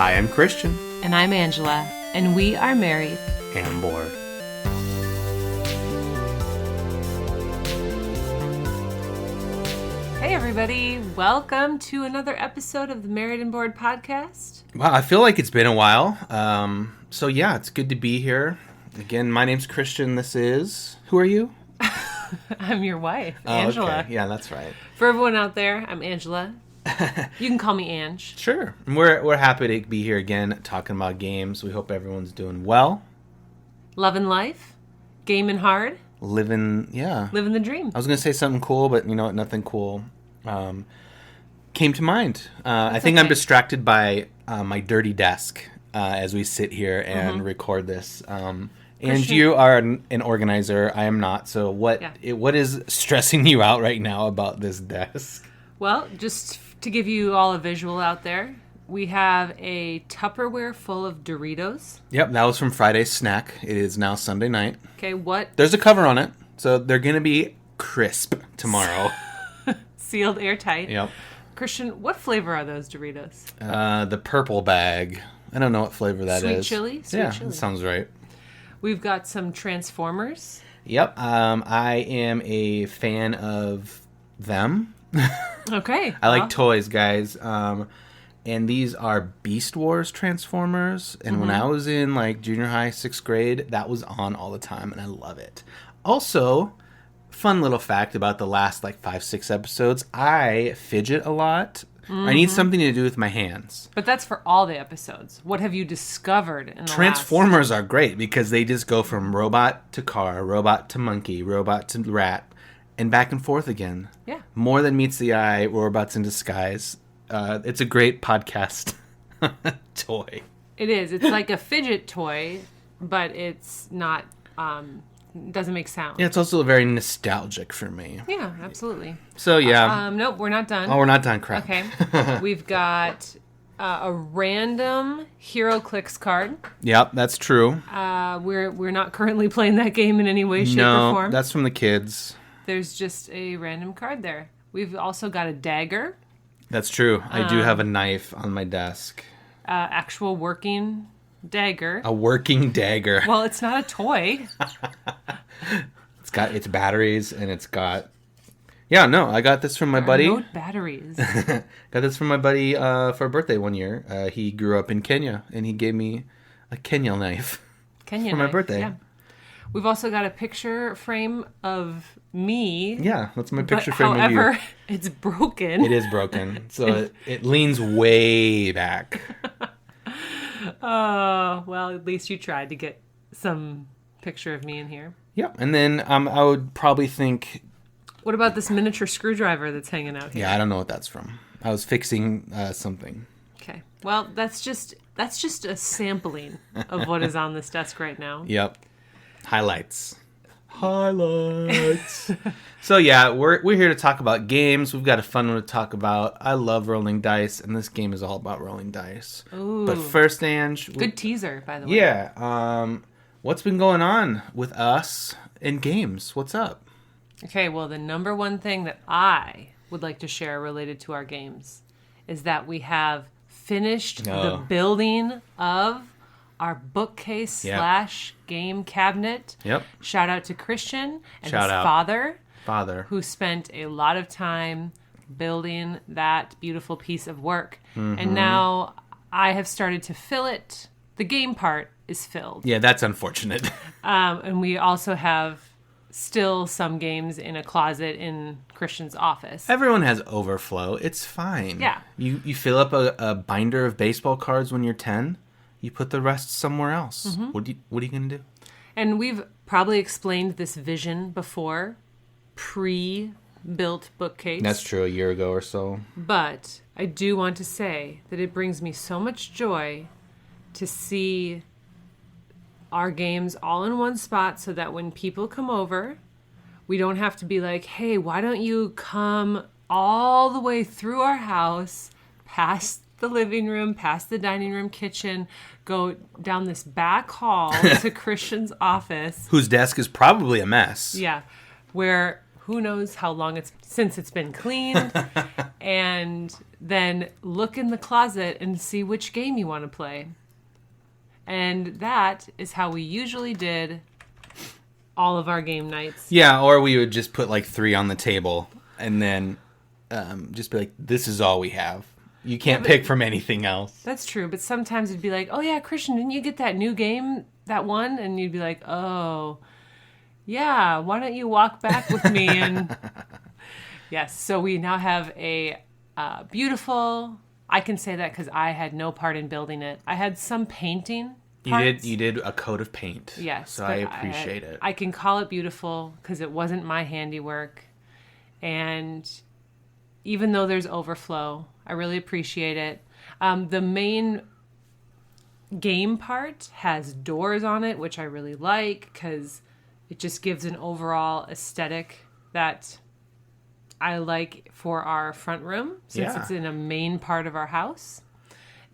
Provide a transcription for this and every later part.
Hi, I'm Christian. And I'm Angela, and we are married And bored. Hey everybody, welcome to another episode of the Married and Bored podcast. Wow, I feel like it's been a while. So yeah, it's good to be here. Again, my name's Christian. This is... Who are you? I'm your wife, Angela. Okay. Yeah, that's right. For everyone out there, I'm Angela. You can call me Ange. Sure. We're happy to be here again talking about games. We hope everyone's doing well. Loving life, gaming hard, Living the dream. I was going to say something cool, but you know what? Nothing cool came to mind. I think okay. I'm distracted by my dirty desk as we sit here and record this. And you are an organizer. I am not. So what is stressing you out right now about this desk? Well, just to give you all a visual out there, we have a Tupperware full of Doritos. Yep, that was from Friday's snack. It is now Sunday night. Okay, what? There's a cover on it, so they're going to be crisp tomorrow. Sealed airtight. Yep. Christian, what flavor are those Doritos? The purple bag. I don't know what flavor that is. Sweet chili? Yeah, that sounds right. We've got some Transformers. Yep, I am a fan of them. Okay. I like toys, guys. And these are Beast Wars Transformers. And when I was in like junior high, 6th grade, that was on all the time, and I love it. Also, fun little fact about the last like 5-6 episodes, I fidget a lot. I need something to do with my hands. But that's for all the episodes. What have you discovered in the Transformers are great because they just go from robot to car, robot to monkey, robot to rat, and back and forth again. Yeah. More than meets the eye, robots in disguise. It's a great podcast toy. It is. It's like a fidget toy, but it's not... doesn't make sound. Yeah, it's also very nostalgic for me. Yeah, absolutely. So, yeah. Nope, we're not done. Oh, we're not done, crap. Okay. We've got a random HeroClix card. Yep, that's true. We're not currently playing that game in any way, shape, or form. No, that's from the kids. There's just a random card there. We've also got a dagger. That's true. I do have a knife on my desk. Actual working dagger. A working dagger. Well, it's not a toy. It's got its batteries, and it's got... Yeah, no, I got this from my buddy. No batteries. Got this from my buddy for a birthday one year. He grew up in Kenya, and he gave me a Kenya knife for my birthday. Yeah. We've also got a picture frame of me. Yeah, that's my picture frame of you. However, it's broken. It is broken, so it leans way back. Oh, well, at least you tried to get some picture of me in here. Yep, and then I would probably think... What about this miniature screwdriver that's hanging out here? Yeah, I don't know what that's from. I was fixing something. Okay. Well, that's just a sampling of what is on this desk right now. Yep. Highlights. So yeah, we're here to talk about games. We've got a fun one to talk about. I love rolling dice, and this game is all about rolling dice. Ooh. But first, Ange... Good teaser, by the way. Yeah. What's been going on with us in games? What's up? Okay, well, the number one thing that I would like to share related to our games is that we have finished the building of our bookcase / game cabinet. Yep. Shout out to Christian and Shout his out. father, who spent a lot of time building that beautiful piece of work. And now I have started to fill it. The game part is filled. Yeah, that's unfortunate. And we also have still some games in a closet in Christian's office. Everyone has overflow. It's fine. Yeah. You fill up a binder of baseball cards when you're 10. You put the rest somewhere else. What are you going to do? And we've probably explained this vision before, pre-built bookcase. That's true, a year ago or so. But I do want to say that it brings me so much joy to see our games all in one spot so that when people come over, we don't have to be like, hey, why don't you come all the way through our house, past the living room, past the dining room, kitchen, go down this back hall to Christian's office. Whose desk is probably a mess. Yeah, where who knows how long since it's been cleaned, and then look in the closet and see which game you want to play. And that is how we usually did all of our game nights. Yeah, or we would just put like 3 on the table and then just be like, this is all we have. You can't pick from anything else. That's true, but sometimes it'd be like, oh yeah, Christian, didn't you get that new game, that one? And you'd be like, oh, yeah, why don't you walk back with me? And yes, so we now have a beautiful, I can say that because I had no part in building it. I had some painting parts. You did a coat of paint. Yes. So I appreciate it. I can call it beautiful because it wasn't my handiwork. And even though there's overflow, I really appreciate it. The main game part has doors on it, which I really like because it just gives an overall aesthetic that I like for our front room since it's in a main part of our house.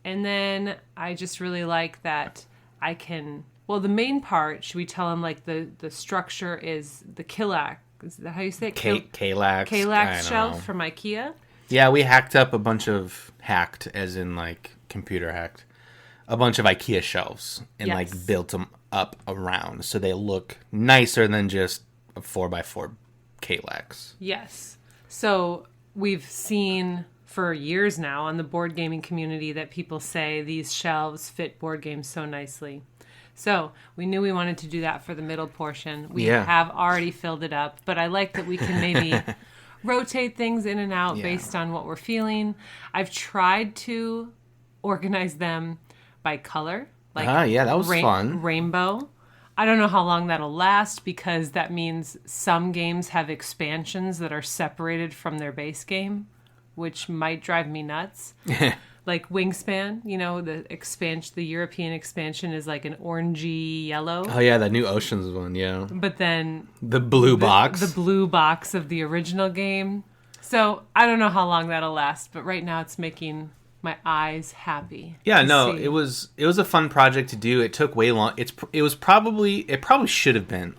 And then I just really like that I can, well, the main part, should we tell them like the structure is the Killax, is that how you say it? Kallax. Kallax shelf from IKEA. Yeah, we hacked up a bunch of hacked, as in like computer hacked, a bunch of IKEA shelves and like built them up around so they look nicer than just a 4x4 Kallax. Yes. So we've seen for years now on the board gaming community that people say these shelves fit board games so nicely. So we knew we wanted to do that for the middle portion. We have already filled it up, but I like that we can maybe rotate things in and out based on what we're feeling. I've tried to organize them by color. Like that was fun. Rainbow. I don't know how long that'll last because that means some games have expansions that are separated from their base game, which might drive me nuts. Like Wingspan, you know, the European expansion is like an orangey yellow. Oh yeah, that new Oceans one, yeah. But then the blue box. The blue box of the original game. So I don't know how long that'll last, but right now it's making my eyes happy. Yeah, no, it was a fun project to do. It took way long. It probably should have been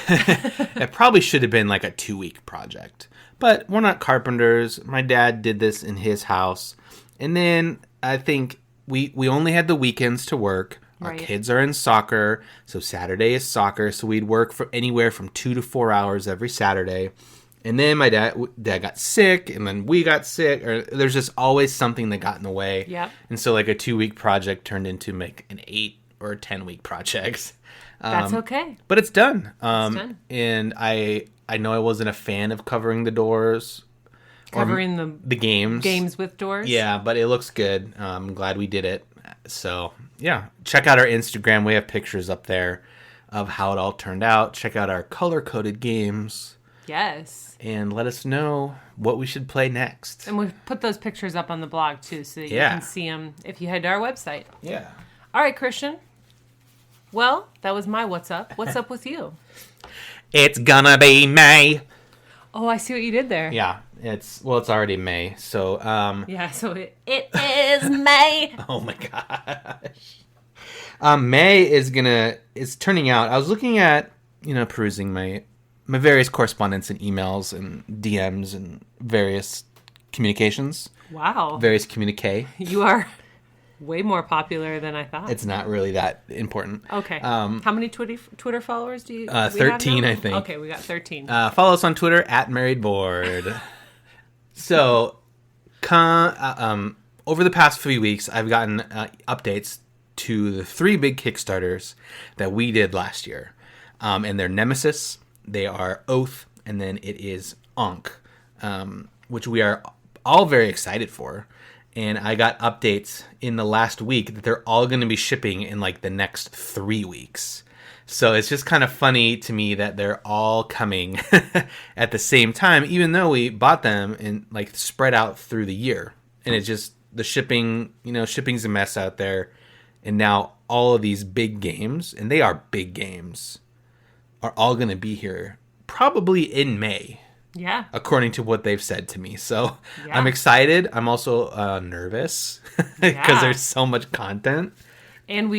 it probably should have been like a 2-week project. But we're not carpenters. My dad did this in his house. And then I think we only had the weekends to work. Our kids are in soccer, so Saturday is soccer. So we'd work for anywhere from 2 to 4 hours every Saturday. And then my dad got sick, and then we got sick. Or there's just always something that got in the way. Yep. And so like a 2-week project turned into like an 8 or 10-week project. That's okay. But it's done. It's done. And I know I wasn't a fan of covering the doors. Covering the games. Games with doors. Yeah, but it looks good. I'm glad we did it. So, yeah. Check out our Instagram. We have pictures up there of how it all turned out. Check out our color-coded games. Yes. And let us know what we should play next. And we'll put those pictures up on the blog, too, so that you can see them if you head to our website. Yeah. All right, Christian. Well, that was my What's Up. What's up with you? It's gonna be May. Oh, I see what you did there. Yeah. It's already May. So, yeah, so it is May. Oh, my gosh. May is turning out. I was looking at, perusing my various correspondence and emails and DMs and various communications. Wow. Various communique. You are way more popular than I thought. It's not really that important. Okay. How many Twitter followers do you 13, I think. Okay, we got 13. Follow us on Twitter @MarriedBoard. So, over the past few weeks, I've gotten updates to the 3 big Kickstarters that we did last year. And they're Nemesis, they are Oath, and then it is Ankh, which we are all very excited for. And I got updates in the last week that they're all going to be shipping in like the next 3 weeks. So it's just kind of funny to me that they're all coming at the same time, even though we bought them and like spread out through the year. And it's just the shipping, shipping's a mess out there. And now all of these big games, and they are big games, are all going to be here probably in May. Yeah. According to what they've said to me. So I'm excited. I'm also nervous because there's so much content. And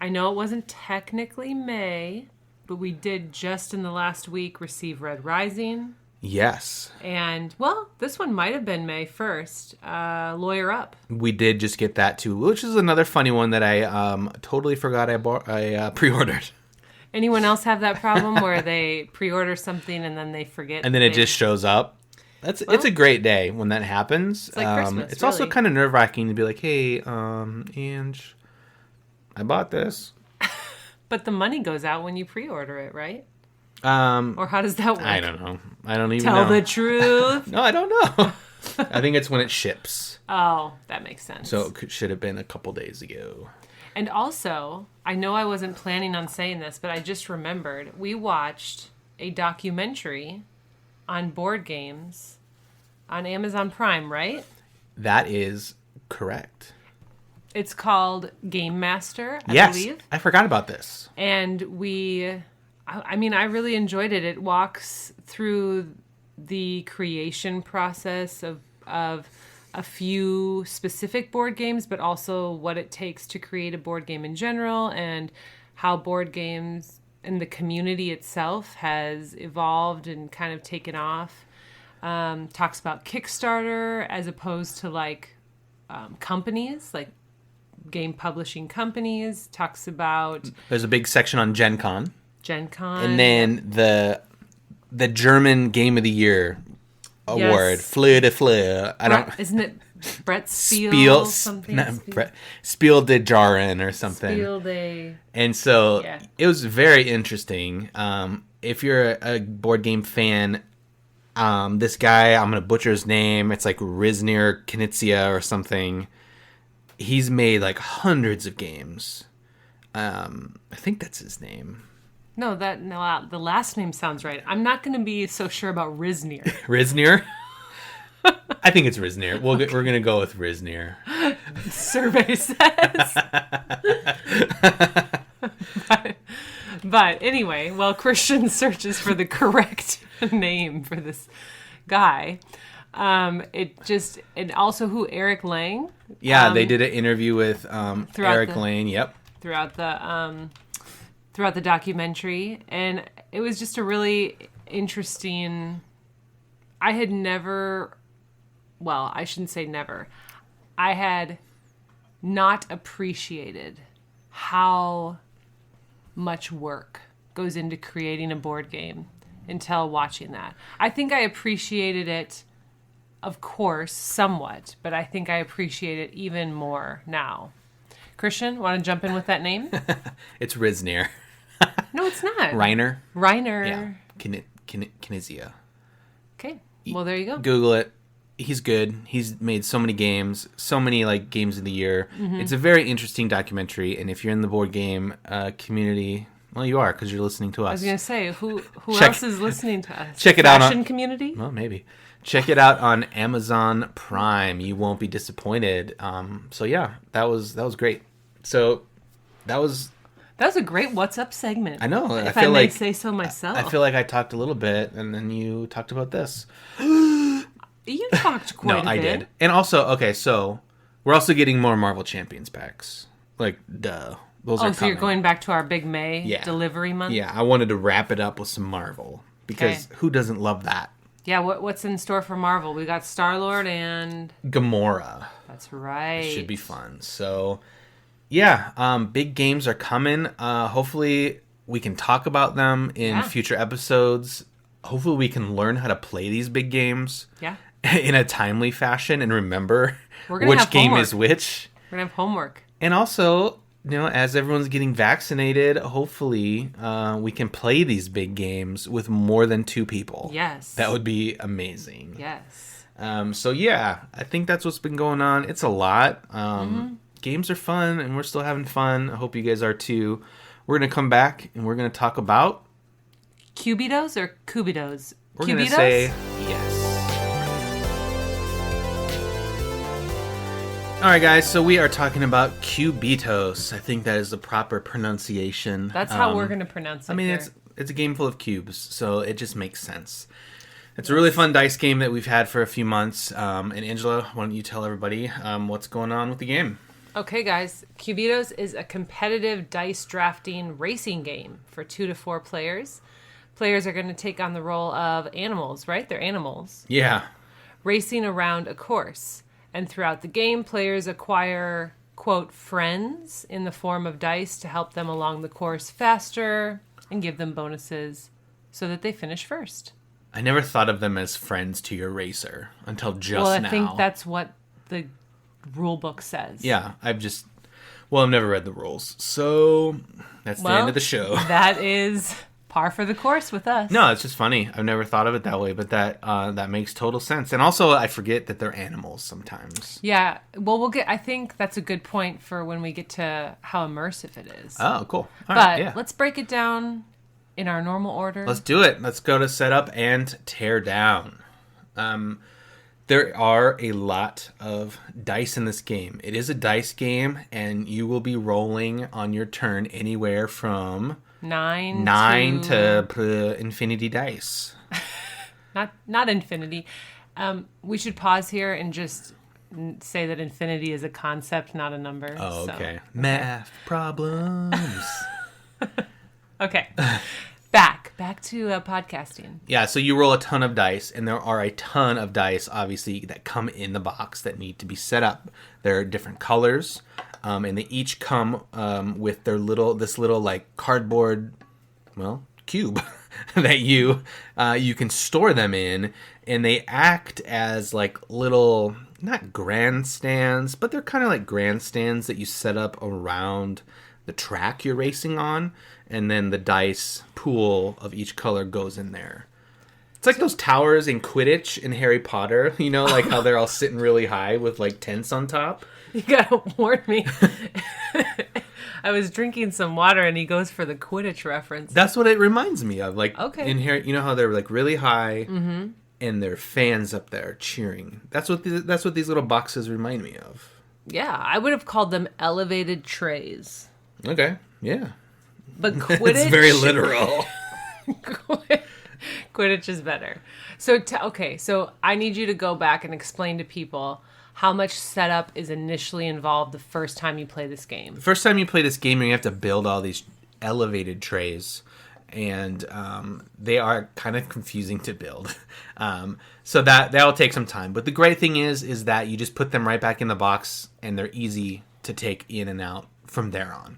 I know it wasn't technically May, but we did just in the last week receive Red Rising. Yes. And, well, this one might have been May 1st. Lawyer Up. We did just get that too, which is another funny one that I totally forgot I pre-ordered. Anyone else have that problem where they pre-order something and then they forget? And then it just shows up? It's a great day when that happens. It's like Christmas, it's also kind of nerve-wracking to be like, hey, Ange, I bought this. But the money goes out when you pre-order it, right? Or how does that work? I don't know. I don't even Tell know. the truth. No, I don't know. I think it's when it ships. Oh, that makes sense. So it should have been a couple days ago. And also, I know I wasn't planning on saying this, but I just remembered we watched a documentary on board games on Amazon Prime, right? That is correct. It's called Game Master, I believe. Yes, I forgot about this. And I really enjoyed it. It walks through the creation process of a few specific board games, but also what it takes to create a board game in general and how board games and the community itself has evolved and kind of taken off. Talks about Kickstarter as opposed to companies, like game publishing companies. Talks about... There's a big section on Gen Con. And then the German Game of the Year award, yes. Fleur de Fleur. Isn't it Brett Spiel something? Spiel de Jaren or something. Spiel de... And so it was very interesting. If you're a board game fan, this guy, I'm going to butcher his name. It's like Rizner Knizia or something. He's made like hundreds of games. I think that's his name. No, the last name sounds right. I'm not going to be so sure about Rizner. Rizner? I think it's Rizner. We're going to go with Rizner. Survey says. But anyway, while Christian searches for the correct name for this guy, and also who Eric Lang. Yeah, they did an interview with Eric Lang. Yep. Throughout the documentary, and it was just a really interesting... I had not appreciated how much work goes into creating a board game until watching that. I think I appreciated it, of course, somewhat, but I think I appreciate it even more now. Christian, want to jump in with that name? It's Rizner. No, it's not. Reiner. Yeah. Knizia. Okay. Well, there you go. Google it. He's good. He's made so many games, games of the year. Mm-hmm. It's a very interesting documentary, and if you're in the board game community, well, you are because you're listening to us. I was going to say, who else is listening to us? Check it out. Fashion community? Well, maybe. Check it out on Amazon Prime. You won't be disappointed. So yeah, that was great. So that was a great What's Up segment. I know. If I may say so myself. I feel like I talked a little bit, and then you talked about this. You talked quite a bit. No, I did. And also, okay, so we're also getting more Marvel Champions packs. Like, duh. Those are coming. So you're going back to our big May delivery month? Yeah, I wanted to wrap it up with some Marvel. Because who doesn't love that? Yeah, what's in store for Marvel? We got Star-Lord and... Gamora. That's right. It should be fun. So, yeah, big games are coming. Hopefully we can talk about them in future episodes. Hopefully we can learn how to play these big games in a timely fashion and remember which game is which. We're going to have homework. And also, as everyone's getting vaccinated, hopefully we can play these big games with more than 2 people. Yes. That would be amazing. Yes. So, yeah, I think that's what's been going on. It's a lot. Games are fun, and we're still having fun. I hope you guys are, too. We're going to come back, and we're going to talk about... Cubitos or Cubitos? We're going to say yes. All right, guys, so we are talking about Cubitos. I think that is the proper pronunciation. That's how we're going to pronounce it. I mean, it's a game full of cubes, so it just makes sense. It's a really fun dice game that we've had for a few months. And Angela, why don't you tell everybody what's going on with the game? Okay, guys. Cubitos is a competitive dice drafting racing game for 2 to 4 players. Players are going to take on the role of animals, right? They're animals. Yeah. Racing around a course. And throughout the game, players acquire, quote, friends in the form of dice to help them along the course faster and give them bonuses so that they finish first. I never thought of them as friends to your racer until just now. Well, I think that's what the rule book says. Yeah, I've never read the rules. So that's the end of the show. That is par for the course with us. No, it's just funny. I've never thought of it that way, but that makes total sense. And also, I forget that they're animals sometimes. Yeah. Well, I think that's a good point for when we get to how immersive it is. Oh, cool. All right, let's break it down in our normal order. Let's do it. Let's go to setup and tear down. There are a lot of dice in this game. It is a dice game, and you will be rolling on your turn anywhere from 9 to infinity dice. Not infinity. We should pause here and just say that infinity is a concept, not a number. Oh, okay. Math problems. Okay. Back to podcasting. Yeah, so you roll a ton of dice, and there are a ton of dice, obviously, that come in the box that need to be set up. There are different colors, and they each come with their this little like cardboard, cube that you can store them in, and they act as like little, not grandstands, but they're kind of like grandstands that you set up around the track you're racing on, and then the dice pool of each color goes in there. It's like those towers in Quidditch in Harry Potter, like how they're all sitting really high with like tents on top. You gotta warn me. I was drinking some water and he goes for the Quidditch reference. That's what it reminds me of. Like, okay. In Harry, you know how they're like really high, and there are fans up there cheering. That's what these little boxes remind me of. Yeah, I would have called them elevated trays. Okay, yeah. But Quidditch... It's very literal. Quidditch is better. So, so I need you to go back and explain to people how much setup is initially involved the first time you play this game. The first time you play this game, you have to build all these elevated trays, and they are kind of confusing to build. So that'll take some time. But the great thing is that you just put them right back in the box, and they're easy to take in and out from there on.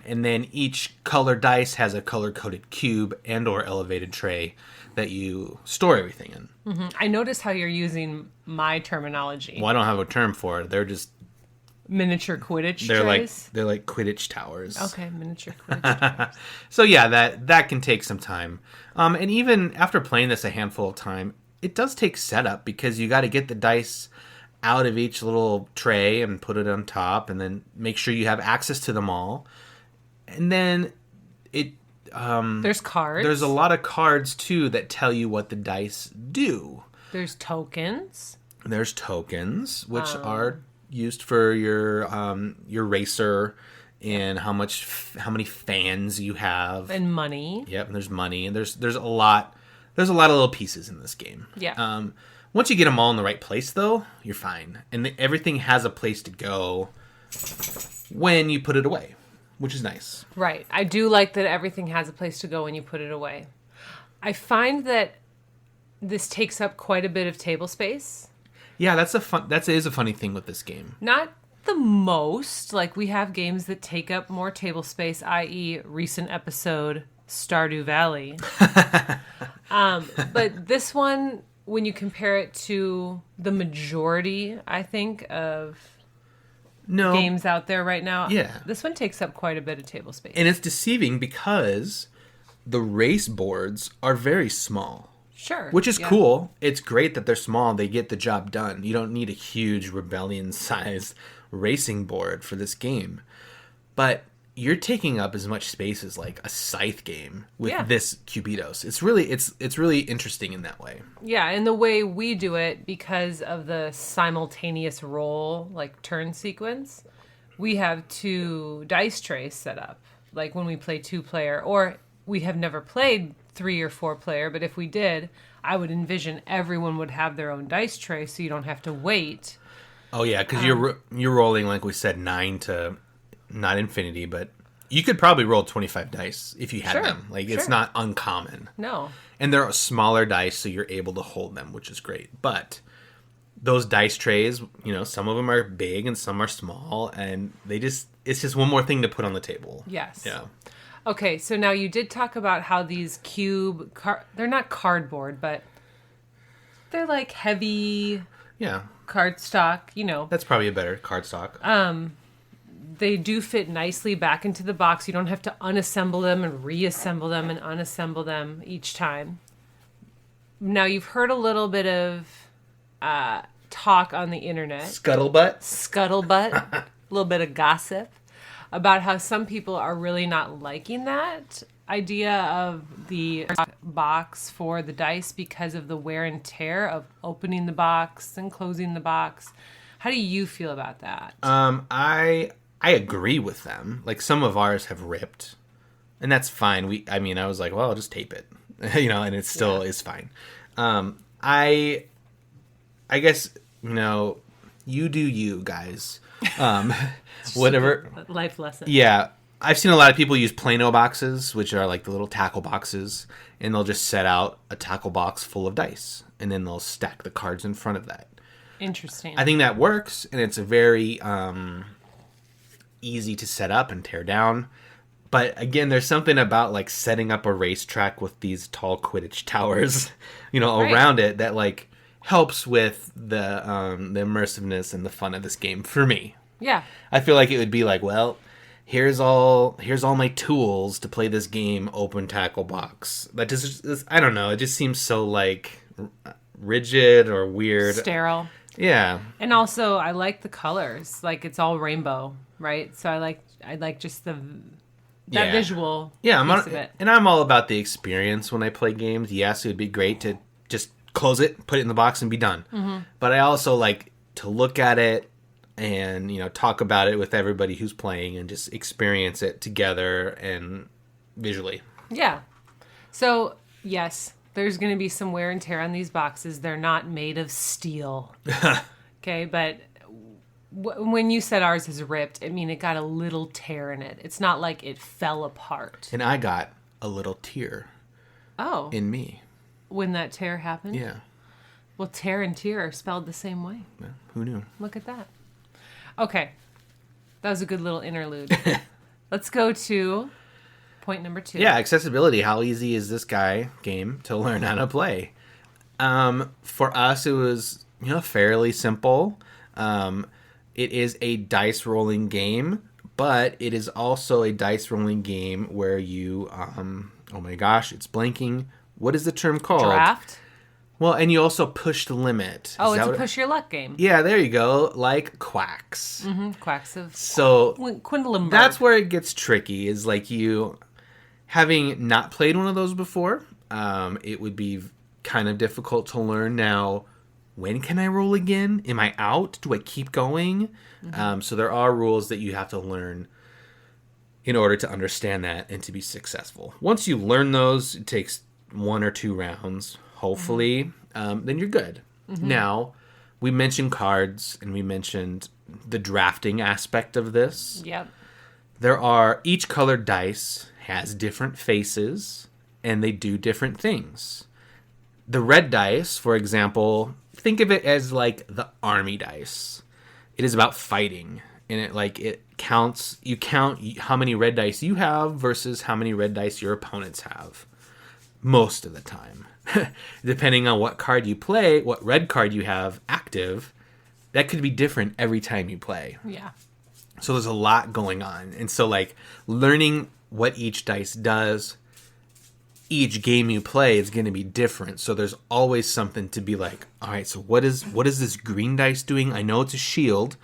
And then each color dice has a color-coded cube and or elevated tray that you store everything in. Mm-hmm. I noticed how you're using my terminology. Well, I don't have a term for it. They're just... miniature Quidditch trays? They're like Quidditch towers. Okay, miniature Quidditch towers. So yeah, that can take some time. And even after playing this a handful of time, it does take setup because you got to get the dice out of each little tray and put it on top, and then make sure you have access to them all. And then there's cards. There's a lot of cards too that tell you what the dice do. There's tokens. There's tokens, which are used for your racer and how many fans you have, and money. Yep, and there's money, and there's a lot of little pieces in this game. Yeah. Once you get them all in the right place, though, you're fine. And everything has a place to go when you put it away, which is nice. Right. I do like that everything has a place to go when you put it away. I find that this takes up quite a bit of table space. Yeah, that is a funny thing with this game. Not the most. Like, we have games that take up more table space, i.e. recent episode Stardew Valley. But this one... when you compare it to the majority, I think, of games out there right now, this one takes up quite a bit of table space. And it's deceiving because the race boards are very small. Sure. Which is cool. It's great that they're small. They get the job done. You don't need a huge rebellion-sized racing board for this game. But you're taking up as much space as like a Scythe game with this Cubitos. It's really interesting in that way. Yeah, and the way we do it, because of the simultaneous roll, like turn sequence, we have 2 dice trays set up. Like when we play 2-player, or we have never played 3 or 4-player, but if we did, I would envision everyone would have their own dice tray, so you don't have to wait. Oh yeah, because you're rolling, like we said, 9 to not infinity, but you could probably roll 25 dice if you had Sure, them. Like it's sure. not uncommon. No. And they're smaller dice, so you're able to hold them, which is great. But those dice trays, some of them are big and some are small, and it's just one more thing to put on the table. Yes. Yeah. Okay, so now you did talk about how these they're not cardboard, but they're like heavy Yeah. cardstock, That's probably a better cardstock. They do fit nicely back into the box. You don't have to unassemble them and reassemble them and unassemble them each time. Now, you've heard a little bit of talk on the internet. Scuttlebutt. A little bit of gossip about how some people are really not liking that idea of the box for the dice because of the wear and tear of opening the box and closing the box. How do you feel about that? I agree with them. Like some of ours have ripped, and that's fine. I was like, well, I'll just tape it, and it still is fine. I guess you do you guys. Whatever Life lesson. Yeah, I've seen a lot of people use Plano boxes, which are like the little tackle boxes, and they'll just set out a tackle box full of dice, and then they'll stack the cards in front of that. Interesting. I think that works, and it's a very easy to set up and tear down. But again, there's something about like setting up a racetrack with these tall Quidditch towers, around it that like helps with the immersiveness and the fun of this game for me. Yeah. I feel like it would be like, well, here's all my tools to play this game. Open tackle box. That just I don't know. It just seems so like rigid or weird, sterile. Yeah. And also, I like the colors. Like it's all rainbow, right? So I like just that visual. Yeah, piece of it. And I'm all about the experience when I play games. Yes, it would be great to just close it, put it in the box, and be done. Mm-hmm. But I also like to look at it and talk about it with everybody who's playing and just experience it together and visually. Yeah. So yes, there's going to be some wear and tear on these boxes. They're not made of steel. Okay, but when you said ours is ripped, it got a little tear in it. It's not like it fell apart. And I got a little tear. Oh. In me. When that tear happened? Yeah. Well, tear and tear are spelled the same way. Yeah, who knew? Look at that. Okay. That was a good little interlude. Let's go to point number 2. Yeah, accessibility. How easy is this game to learn how to play? For us, it was fairly simple. It is a dice rolling game, but it is also a dice rolling game where you oh my gosh, it's blanking. What is the term called? Draft? Well, and you also push the limit. Oh, it's a push your luck game. Yeah, there you go. Like Quacks. Mm-hmm. Quacks of Quindlenburg. That's where it gets tricky, is like you, having not played one of those before, it would be kind of difficult to learn now. When can I roll again? Am I out? Do I keep going? Mm-hmm. So there are rules that you have to learn in order to understand that and to be successful. Once you learn those, it takes 1 or 2 rounds, hopefully, then you're good. Mm-hmm. Now, we mentioned cards, and we mentioned the drafting aspect of this. Yep. Each colored dice has different faces, and they do different things. The red dice, for example, think of it as like the army dice. It is about fighting, and it counts. You count how many red dice you have versus how many red dice your opponents have. Most of the time, depending on what card you play, what red card you have active, that could be different every time you play. Yeah. So there's a lot going on, and so learning what each dice does. Each game you play is going to be different, so there's always something to be like, all right, so what is this green dice doing? I know it's a shield,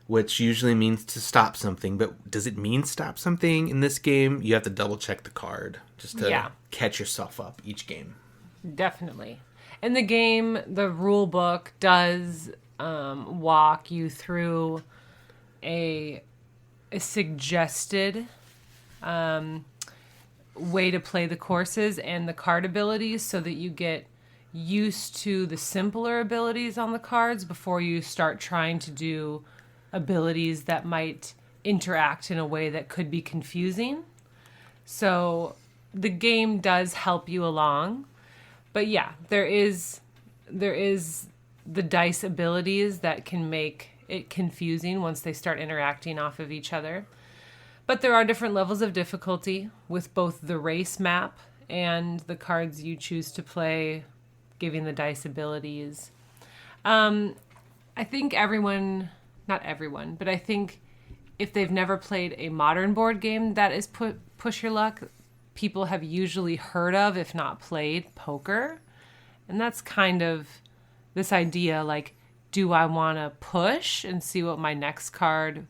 which usually means to stop something, but does it mean stop something in this game? You have to double check the card just to catch yourself up each game. Definitely. And the game, the rule book does walk you through a suggested way to play the courses and the card abilities so that you get used to the simpler abilities on the cards before you start trying to do abilities that might interact in a way that could be confusing. So the game does help you along. But yeah, there is the dice abilities that can make it confusing once they start interacting off of each other. But there are different levels of difficulty with both the race map and the cards you choose to play, giving the dice abilities. I think not everyone, but I think if they've never played a modern board game that is Push Your Luck, people have usually heard of, if not played, poker. And that's kind of this idea, like, do I want to push and see what my next card,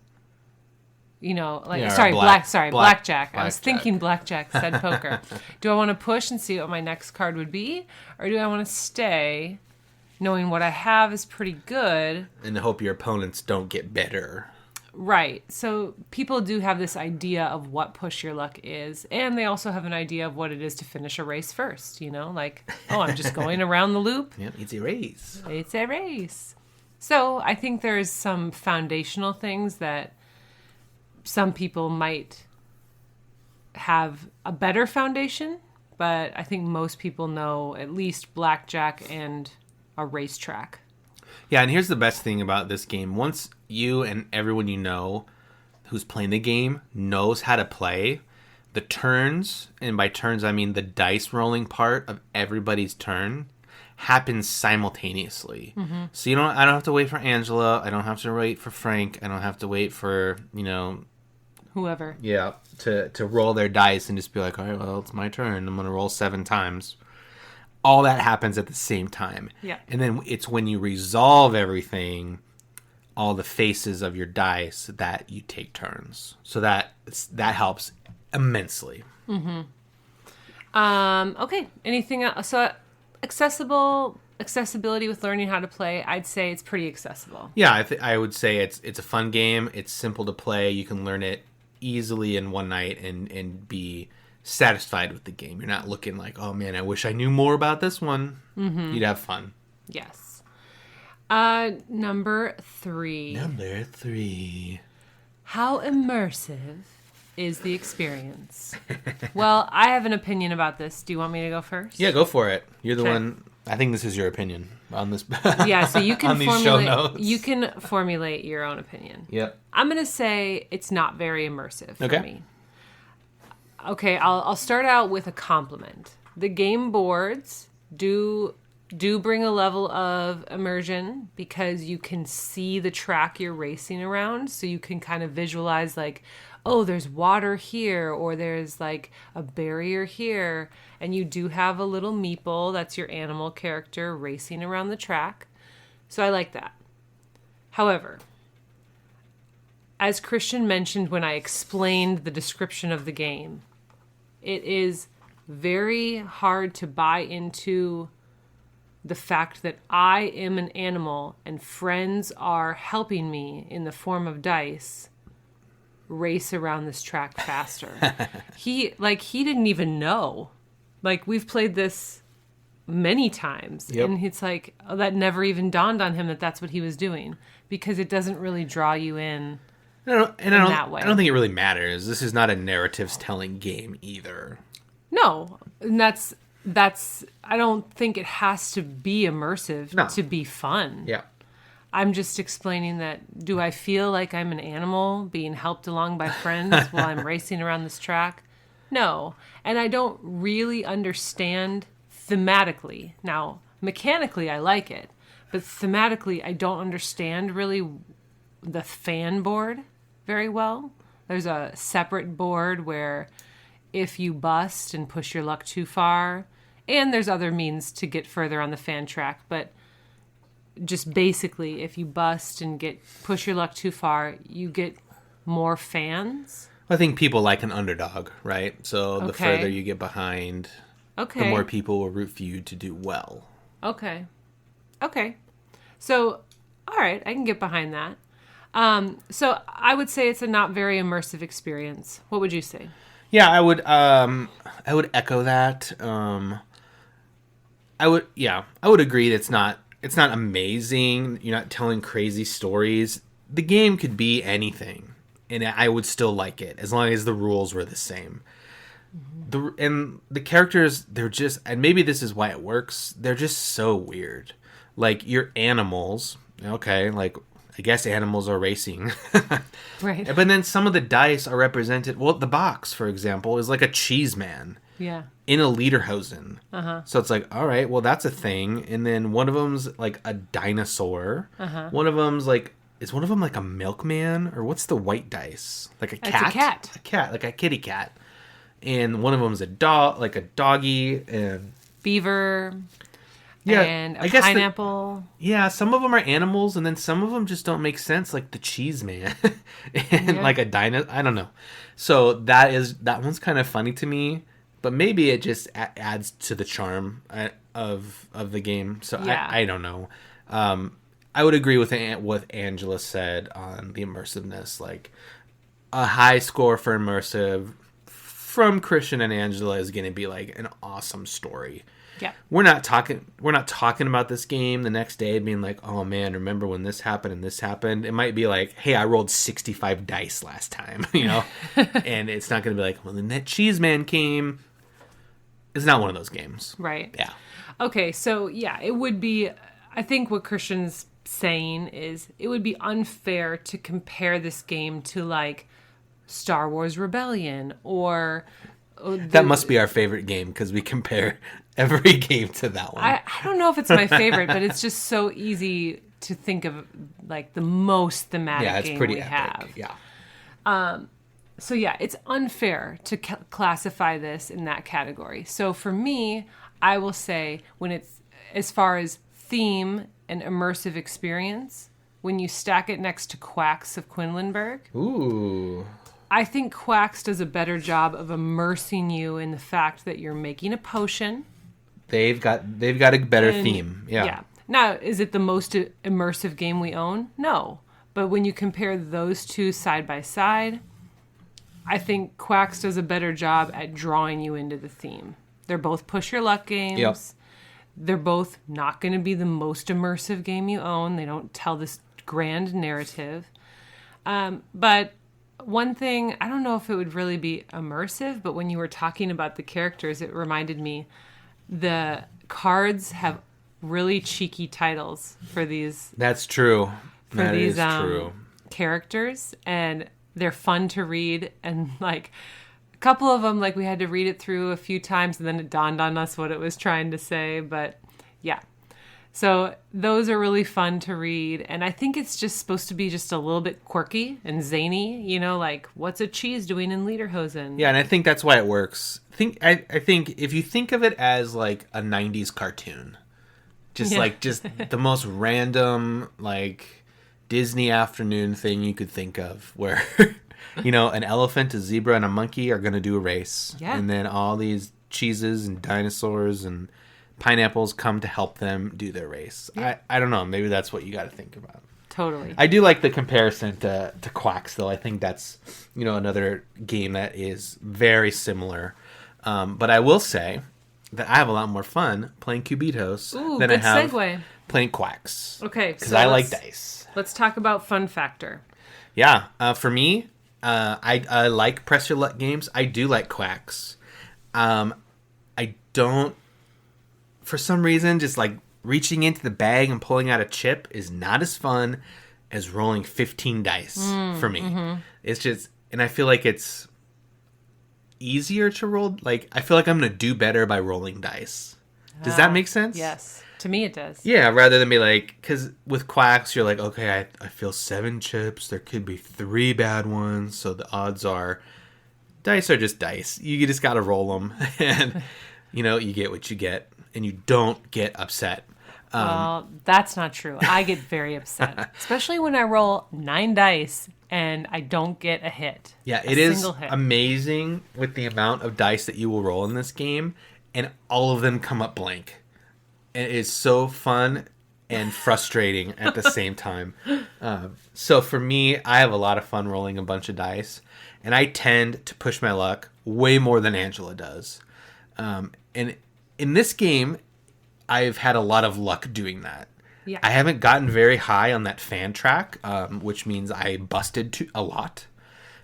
blackjack. I was thinking blackjack said poker. Do I want to push and see what my next card would be? Or do I want to stay knowing what I have is pretty good? And hope your opponents don't get better. Right. So people do have this idea of what Push Your Luck is, and they also have an idea of what it is to finish a race first, like, I'm just going around the loop. Yep, it's a race. It's a race. So I think there's some foundational things that some people might have a better foundation, but I think most people know at least blackjack and a racetrack. Yeah, and here's the best thing about this game. Once you and everyone you know who's playing the game knows how to play, the turns, and by turns I mean the dice rolling part of everybody's turn, happens simultaneously. Mm-hmm. So I don't have to wait for Angela, I don't have to wait for Frank, I don't have to wait for, whoever. Yeah, to roll their dice and just be like, all right, well, it's my turn. I'm going to roll 7 times. All that happens at the same time. Yeah. And then it's when you resolve everything, all the faces of your dice, that you take turns. So that helps immensely. Mm-hmm. Okay. Anything else? So accessibility with learning how to play, I'd say it's pretty accessible. Yeah, I would say it's a fun game. It's simple to play. You can learn it easily in one night and be satisfied with the game. You're not looking like, oh man, I wish I knew more about this one. Mm-hmm. You'd have fun. Yes. Number 3. How immersive is the experience? Well, I have an opinion about this. Do you want me to go first? Yeah, go for it. You're the one. I think this is your opinion on this. Yeah, so you can on these show notes. You can formulate your own opinion. Yep. I'm going to say it's not very immersive for me. Okay, I'll start out with a compliment. The game boards do bring a level of immersion because you can see the track you're racing around, so you can kind of visualize like, oh, there's water here, or there's like a barrier here, and you do have a little meeple, that's your animal character, racing around the track. So I like that. However, as Christian mentioned when I explained the description of the game, it is very hard to buy into the fact that I am an animal and friends are helping me in the form of dice race around this track faster. He didn't even know. Like, we've played this many times, and it's like, oh, that never even dawned on him that that's what he was doing, because it doesn't really draw you in. That way. I don't think it really matters. This is not a narratives telling game either. No, and that's I don't think it has to be immersive to be fun. Yeah. I'm just explaining that, do I feel like I'm an animal being helped along by friends while I'm racing around this track? No. And I don't really understand thematically. Now, mechanically, I like it. But thematically, I don't understand really the fan board very well. There's a separate board where if you bust and push your luck too far, and there's other means to get further on the fan track, but just basically, if you bust and push your luck too far, you get more fans. I think people like an underdog, right? So the further you get behind, the more people will root for you to do well. Okay. So, all right, I can get behind that. So I would say it's a not very immersive experience. What would you say? Yeah, I would echo that. I would agree that it's not amazing. You're not telling crazy stories. The game could be anything, and I would still like it as long as the rules were the same. And the characters, they're just, and maybe this is why it works, they're just so weird. Like, your animals, okay, like, I guess animals are racing. Right. But then some of the dice are represented, well, the box, for example, is like a cheese man. Yeah. In a lederhosen. Uh-huh. So it's like, all right, well, that's a thing. And then one of them's like a dinosaur. Uh-huh. One of them's like, is one of them like a milkman? Or what's the white dice? Like a cat? It's a cat. A cat, like a kitty cat. And one of them's a dog, like a doggy. And Beaver. yeah, And a I guess pineapple. yeah, some of them are animals, and then some of them just don't make sense, like the cheese man. And like a dino, I don't know. So that one's kind of funny to me. But maybe it just adds to the charm of the game. So yeah. I don't know. I would agree with what Angela said on the immersiveness. Like, a high score for immersive from Christian and Angela is going to be like an awesome story. Yeah. We're not talking about this game the next day being like, oh man, remember when this happened and this happened? It might be like, hey, I rolled 65 dice last time, you know? And it's not going to be like, well, then that cheese man came. It's not one of those games. Right. Yeah. Okay, so yeah, it would be, I think what Christian's saying is it would be unfair to compare this game to like Star Wars Rebellion or... that must be our favorite game because we compare every game to that one. I don't know if it's my favorite, but it's just so easy to think of like the most thematic game we have. Yeah. So yeah, it's unfair to classify this in that category. So for me, I will say when it's as far as theme and immersive experience, when you stack it next to Quacks of Quinlanburg, Ooh. I think Quacks does a better job of immersing you in the fact that you're making a potion. They've got a better theme. Yeah. Yeah. Now, is it the most immersive game we own? No. But when you compare those two side by side, I think Quacks does a better job at drawing you into the theme. They're both push your luck games. Yep. They're both not going to be the most immersive game you own. They don't tell this grand narrative. But one thing, I don't know if it would really be immersive, but when you were talking about the characters, it reminded me the cards have really cheeky titles for these. That's true. That is true. Characters, and they're fun to read, and like a couple of them, like we had to read it through a few times and then it dawned on us what it was trying to say. But yeah, so those are really fun to read, and I think it's just supposed to be just a little bit quirky and zany, you know, like what's a cheese doing in lederhosen? Yeah, and I think that's why it works. I think if you think of it as like a 90s cartoon, just the most random like Disney afternoon thing you could think of, where you know, an elephant, a zebra, and a monkey are going to do a race. Yeah. And then all these cheeses and dinosaurs and pineapples come to help them do their race. Yeah. I don't know. Maybe that's what you got to think about. Totally. I do like the comparison to Quacks, though. I think that's, you know, another game that is very similar. But I will say that I have a lot more fun playing Cubitos than I have playing Quacks. Okay. Because I like dice. Let's talk about fun factor. Yeah. For me, I like press your luck games. I do like Quacks. I don't, for some reason, just like reaching into the bag and pulling out a chip is not as fun as rolling 15 dice for me. Mm-hmm. It's just, and I feel like it's easier to roll. Like, I feel like I'm going to do better by rolling dice. Does that make sense? Yes. To me, it does. Yeah, rather than be like, because with Quacks, you're like, okay, I feel 7 chips. There could be 3 bad ones. So the odds are, dice are just dice. You just got to roll them. And, you know, you get what you get. And you don't get upset. Well, that's not true. I get very upset. Especially when I roll 9 dice and I don't get a hit. Yeah, it is amazing with the amount of dice that you will roll in this game. And all of them come up blank. And it is so fun and frustrating at the same time. So for me, I have a lot of fun rolling a bunch of dice. And I tend to push my luck way more than Angela does. And in this game, I've had a lot of luck doing that. Yeah. I haven't gotten very high on that fan track, which means I busted a lot.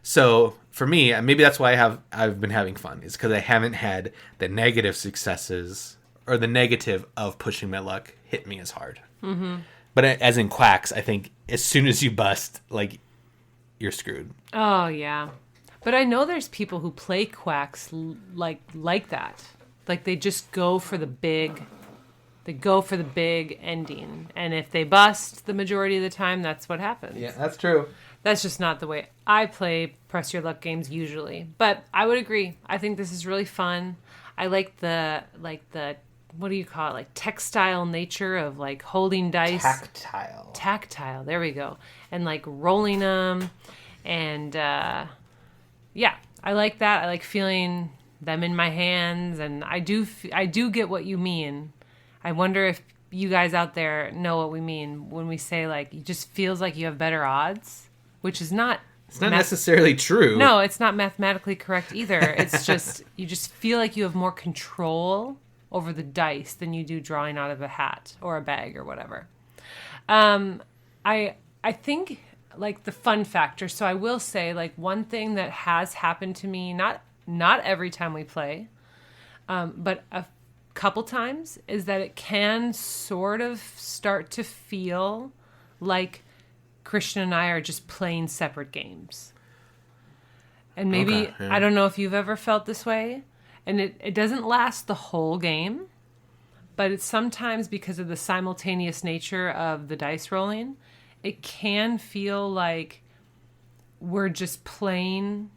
So for me, maybe that's why I've been having fun. Is because I haven't had the negative successes or the negative of pushing my luck hit me as hard. Mm-hmm. But as in quacks, I think as soon as you bust, like, you're screwed. Oh yeah, but I know there's people who play quacks like that. Like they just go for the big. They go for the big ending, and if they bust the majority of the time, that's what happens. Yeah, that's true. That's just not the way I play Press Your Luck games usually. But I would agree. I think this is really fun. I like the what do you call it? Like textile nature of like holding dice. Tactile. There we go. And like rolling them, and yeah, I like that. I like feeling them in my hands, and I do get what you mean. I wonder if you guys out there know what we mean when we say, like, it just feels like you have better odds, which is not... It's not necessarily true. No, it's not mathematically correct either. It's just, you just feel like you have more control over the dice than you do drawing out of a hat or a bag or whatever. I think, like, the fun factor, so I will say, like, one thing that has happened to me, not every time we play, but a couple times, is that it can sort of start to feel like Christian and I are just playing separate games. And maybe, Okay, yeah. I don't know if you've ever felt this way, and it doesn't last the whole game, but it's sometimes because of the simultaneous nature of the dice rolling, it can feel like we're just playing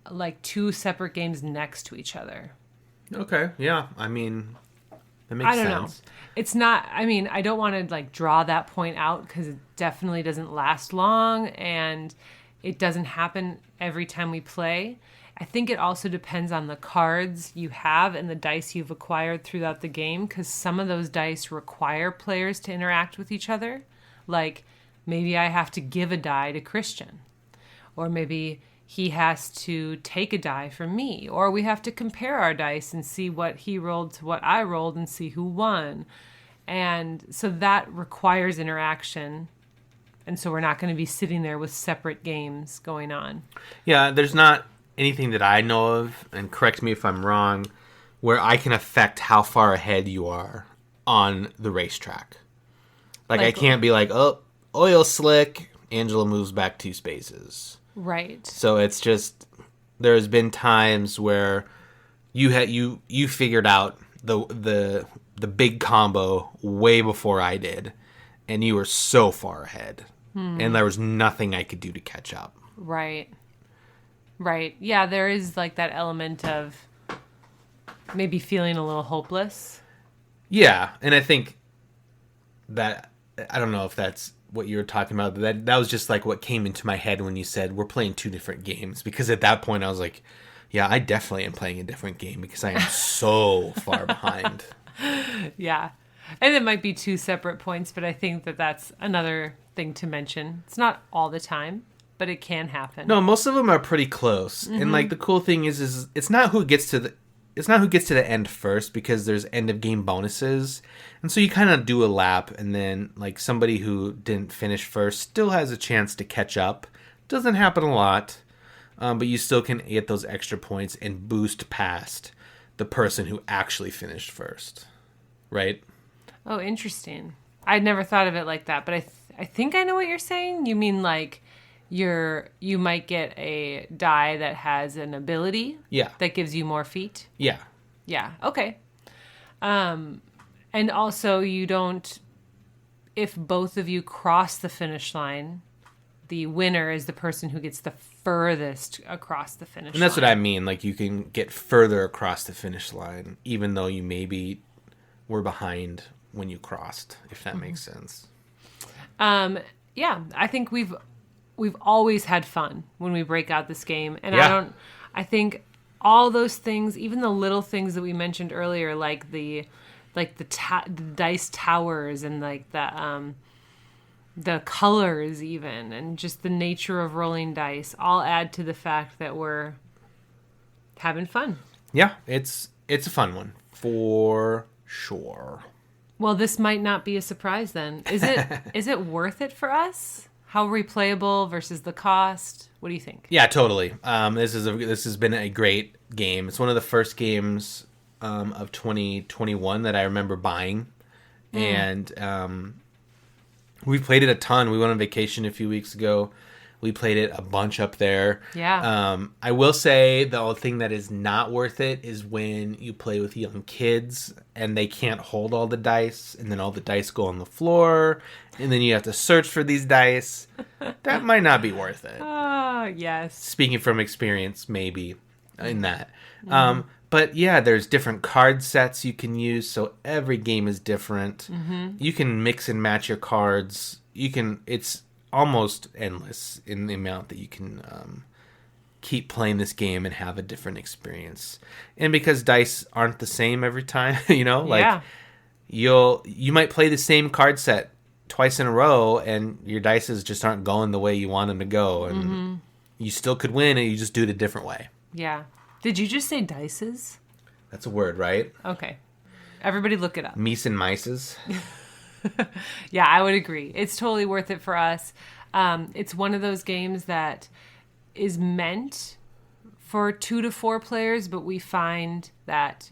like two separate games next to each other. Okay, yeah. I mean, that makes sense. I don't know. It's not, I mean, I don't want to like draw that point out because it definitely doesn't last long and it doesn't happen every time we play. I think it also depends on the cards you have and the dice you've acquired throughout the game, because some of those dice require players to interact with each other. Like, maybe I have to give a die to Christian, or maybe he has to take a die from me, or we have to compare our dice and see what he rolled to what I rolled and see who won. And so that requires interaction. And so we're not going to be sitting there with separate games going on. Yeah, there's not anything that I know of, and correct me if I'm wrong, where I can affect how far ahead you are on the racetrack. Like I can't be like, oh, oil slick, Angela moves back 2 spaces. Right. So it's just, there's been times where you figured out the big combo way before I did, and you were so far ahead, and there was nothing I could do to catch up. Right. Yeah, there is like that element of maybe feeling a little hopeless. Yeah, and I think that, I don't know if that's what you were talking about. That was just like what came into my head when you said we're playing 2 different games, because at that point I was like, yeah, I definitely am playing a different game because I am so far behind. Yeah. And it might be 2 separate points, but I think that that's another thing to mention. It's not all the time, but it can happen. No, most of them are pretty close. Mm-hmm. And like the cool thing is it's not who gets to the end first, because there's end of game bonuses. And so you kind of do a lap, and then like somebody who didn't finish first still has a chance to catch up. Doesn't happen a lot, but you still can get those extra points and boost past the person who actually finished first. Right? Oh, interesting. I'd never thought of it like that, but I think I know what you're saying. You mean like you might get a die that has an ability that gives you more feet. Yeah. Okay. And also you don't, if both of you cross the finish line, the winner is the person who gets the furthest across the finish line. And that's what I mean. Like, you can get further across the finish line, even though you maybe were behind when you crossed, if that makes sense. Yeah, I think we've always had fun when we break out this game. And I think all those things, even the little things that we mentioned earlier, like the dice towers and like the colors even, and just the nature of rolling dice, all add to the fact that we're having fun. Yeah, it's a fun one for Sure. Well, this might not be a surprise then. Is it worth it for us? How replayable versus the cost? What do you think? Yeah, totally. This has been a great game. It's one of the first games of 2021 that I remember buying, and we've played it a ton. We went on vacation a few weeks ago. We played it a bunch up there. Yeah. I will say the only thing that is not worth it is when you play with young kids and they can't hold all the dice, and then all the dice go on the floor, and then you have to search for these dice. That might not be worth it. Yes. Speaking from experience, maybe in that. But yeah, there's different card sets you can use, so every game is different. You can mix and match your cards. It's almost endless in the amount that you can keep playing this game and have a different experience. And because dice aren't the same every time, like you might play the same card set twice in a row and your dices just aren't going the way you want them to go, and you still could win, and you just do it a different way. Yeah. Did you just say dices? That's a word, right? Okay. Everybody look it up. Meese and mices. Yeah, I would agree. It's totally worth it for us. It's one of those games that is meant for 2 to 4 players, but we find that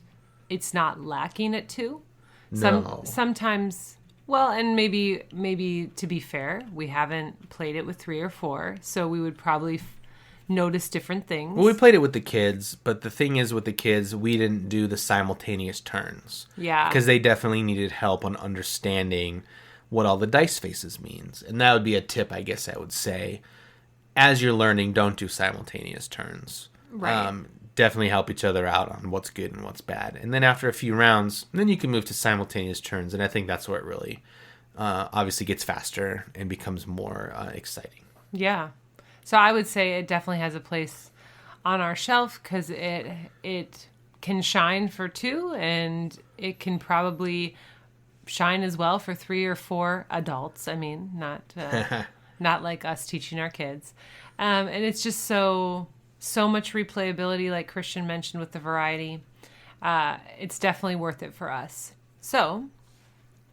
it's not lacking at 2. No. Sometimes, well, and maybe to be fair, we haven't played it with 3 or 4, so we would probably notice different things. Well, we played it with the kids, but the thing is with the kids, we didn't do the simultaneous turns. Yeah. Because they definitely needed help on understanding what all the dice faces means. And that would be a tip, I guess I would say. As you're learning, don't do simultaneous turns. Right. Definitely help each other out on what's good and what's bad. And then after a few rounds, then you can move to simultaneous turns. And I think that's where it really obviously gets faster and becomes more exciting. Yeah. So I would say it definitely has a place on our shelf because it can shine for 2, and it can probably shine as well for 3 or 4 adults. I mean, not like us teaching our kids. And it's just so much replayability, like Christian mentioned, with the variety. It's definitely worth it for us. So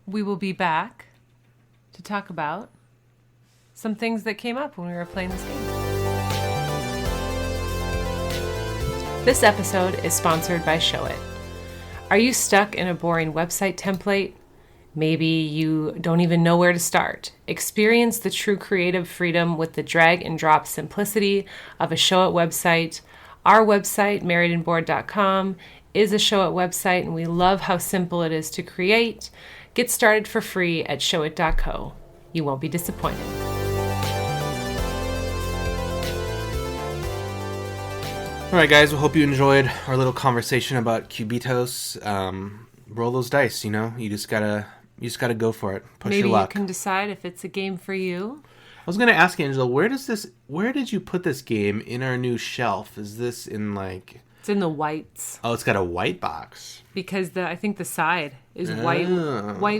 we will be back to talk about some things that came up when we were playing this game. This episode is sponsored by Showit. Are you stuck in a boring website template? Maybe you don't even know where to start. Experience the true creative freedom with the drag and drop simplicity of a Showit website. Our website, marriedandbored.com, is a Showit website, and we love how simple it is to create. Get started for free at showit.co. You won't be disappointed. All right, guys. We hope you enjoyed our little conversation about Cubitos. Roll those dice. You just gotta go for it. Push Maybe your luck. you can decide if it's a game for you. I was gonna ask Angela, where did you put this game in our new shelf? Is this in like? It's in the whites. Oh, it's got a white box. Because I think the side is white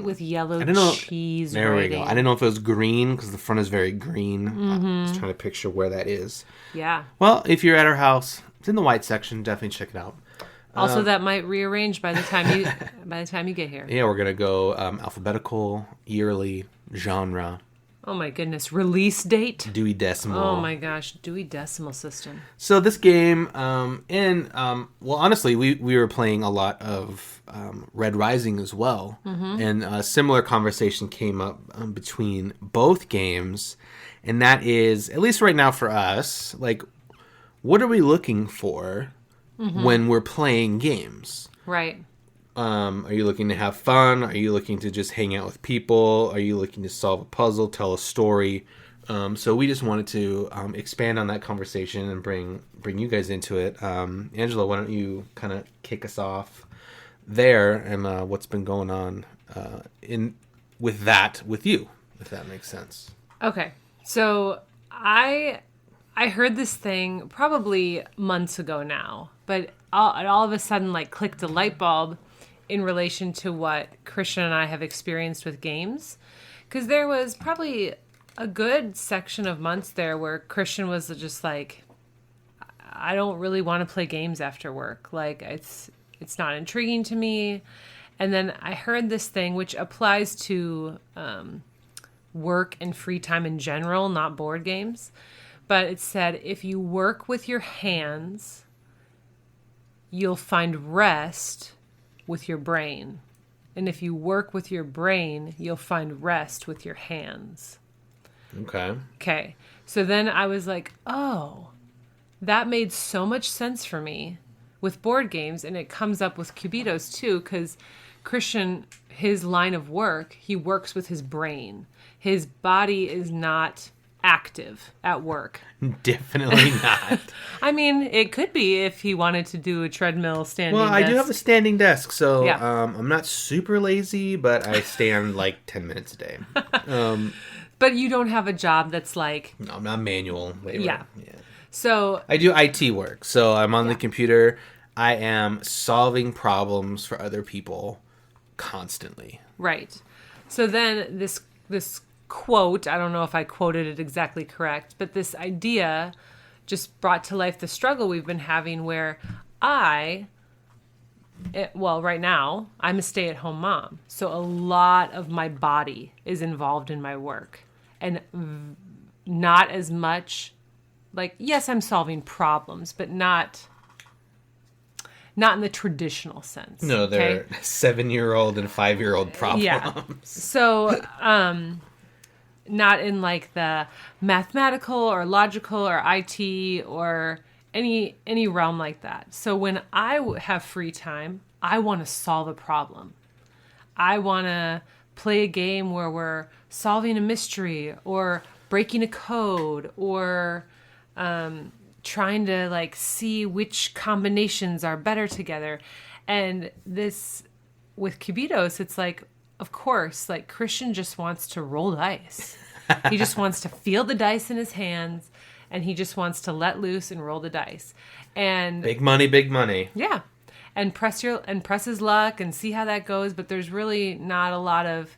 with yellow cheese. There writing. we go. I didn't know if it was green because the front is very green. I was trying to picture where that is. Yeah. Well, if you're at our house, it's in the white section. Definitely check it out. Also, that might rearrange by the time you get here. Yeah, we're gonna go alphabetical, yearly, genre. Oh my goodness! Release date. Dewey Decimal. Oh my gosh! Dewey Decimal System. So this game, well, honestly, we were playing a lot of Red Rising as well, and a similar conversation came up between both games, and that is, at least right now for us, like, what are we looking for when we're playing games? Right. Are you looking to have fun? Are you looking to just hang out with people? Are you looking to solve a puzzle, tell a story? So we just wanted to expand on that conversation and bring you guys into it. Angela, why don't you kind of kick us off there and what's been going on with you, if that makes sense. Okay. So I heard this thing probably months ago now, but it all of a sudden like clicked a light bulb in relation to what Christian and I have experienced with games. Because there was probably a good section of months there where Christian was just like, I don't really want to play games after work. Like, it's not intriguing to me. And then I heard this thing, which applies to work and free time in general, not board games. But it said, if you work with your hands, you'll find rest with your brain. And if you work with your brain, you'll find rest with your hands. Okay. So then I was like, oh, that made so much sense for me with board games. And it comes up with Cubitos too, because Christian, his line of work, he works with his brain. His body is not active at work. Definitely not. I mean, it could be if he wanted to do a treadmill standing Well, I desk. do have a standing desk, so Yeah. I'm not super lazy, but I stand like 10 minutes a day. But you don't have a job that's like... No, I'm not manual labor. Yeah. So... I do IT work, so I'm on the computer. I am solving problems for other people constantly. Right. So then this quote, I don't know if I quoted it exactly correct, but this idea just brought to life the struggle we've been having where right now, I'm a stay-at-home mom. So a lot of my body is involved in my work. And not as much, like, yes, I'm solving problems, but not in the traditional sense. No, they're 7-year-old and 5-year-old problems. Yeah. So, not in like the mathematical or logical or IT or any realm like that. So when I have free time, I want to solve a problem. I want to play a game where we're solving a mystery or breaking a code or trying to like see which combinations are better together. And this with Cubitos, it's like, of course, like Christian just wants to roll dice. He just wants to feel the dice in his hands and he just wants to let loose and roll the dice. And Big money. yeah. And press his luck and see how that goes, but there's really not a lot of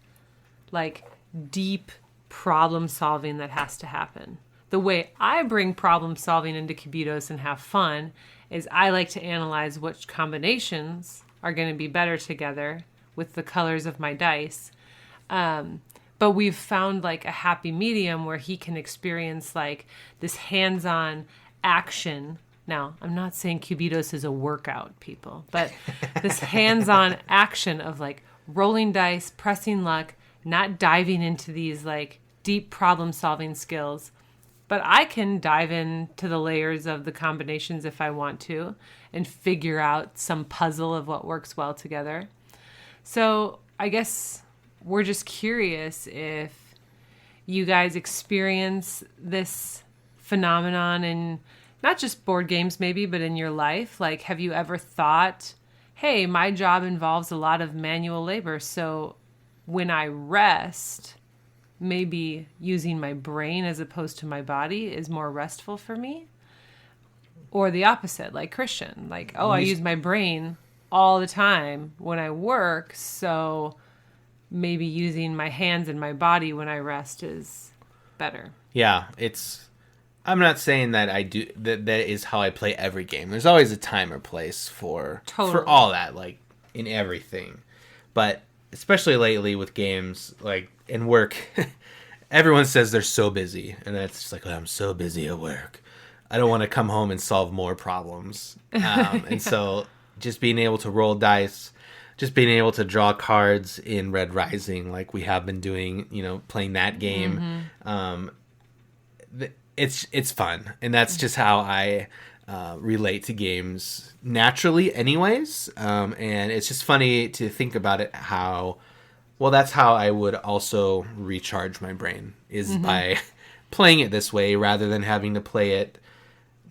like deep problem solving that has to happen. The way I bring problem solving into Cubitos and have fun is I like to analyze which combinations are going to be better together with the colors of my dice. But we've found like a happy medium where he can experience like this hands-on action. Now, I'm not saying Cubitos is a workout, people, but this hands-on action of like rolling dice, pressing luck, not diving into these like deep problem-solving skills. But I can dive into the layers of the combinations if I want to and figure out some puzzle of what works well together. So I guess we're just curious if you guys experience this phenomenon in not just board games maybe, but in your life. Like, have you ever thought, hey, my job involves a lot of manual labor, so when I rest, maybe using my brain as opposed to my body is more restful for me? Or the opposite, like Christian, like, oh, I use my brain all the time when I work, so maybe using my hands and my body when I rest is better. Yeah, I'm not saying that I do that is how I play every game. There's always a time or place for all that, like in everything. But especially lately with games, like in work, everyone says they're so busy, and it's just like, oh, I'm so busy at work. I don't want to come home and solve more problems. And so just being able to roll dice, just being able to draw cards in Red Rising, like we have been doing, playing that game. It's fun, and that's just how I relate to games naturally anyways. And it's just funny to think about it that's how I would also recharge my brain is by playing it this way rather than having to play it,